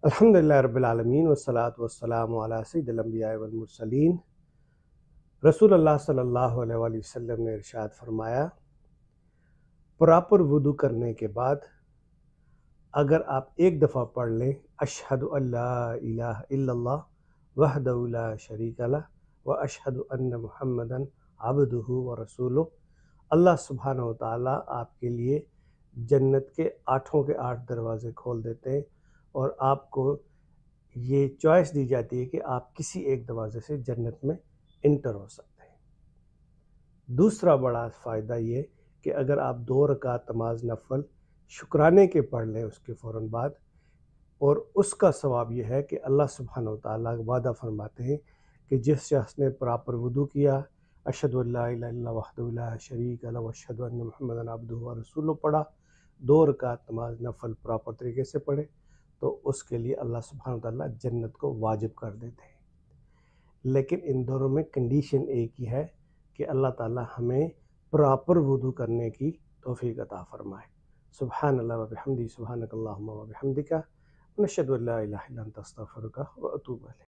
الحمدللہ رب العالمین والصلاة والسلام علی سید الانبیاء والمرسلین۔ رسول اللہ صلی اللہ علیہ وآلہ وسلم نے ارشاد فرمایا، پراپر وضو کرنے کے بعد اگر آپ ایک دفعہ پڑھ لیں اشہد ان لا الہ الا اللہ وحدہ لا شریک لہ واشہد ان محمدا عبدہ ورسولہ، اللہ سبحانہ وتعالیٰ آپ کے لیے جنت کے 8 دروازے کھول دیتے ہیں اور آپ کو یہ چوائس دی جاتی ہے کہ آپ کسی ایک دروازے سے جنت میں انٹر ہو سکتے ہیں۔ دوسرا بڑا فائدہ یہ کہ اگر آپ 2 رکعت نماز نفل شکرانے کے پڑھ لیں اس کے فوراً بعد، اور اس کا ثواب یہ ہے کہ اللہ سبحانہ وتعالیٰ وعدہ فرماتے ہیں کہ جس شخص نے پراپر وضو کیا، اشہد ان لا الہ الا اللہ وحدہ لا شریک لہ واشہد ان محمدا عبدہ ورسولہ پڑھا، 2 رکعت نماز نفل پراپر طریقے سے پڑھے، تو اس کے لیے اللہ سبحانہ وتعالیٰ جنت کو واجب کر دیتے ہیں۔ لیکن ان دونوں میں کنڈیشن ایک ہی ہے کہ اللہ تعالیٰ ہمیں پراپر وضو کرنے کی توفیق عطا فرمائے۔ سبحان اللہ و بحمدہ، سبحانک اللہم و بحمدک، نشہد ان لا الہ الا انت استغفرک و اتوب الیک۔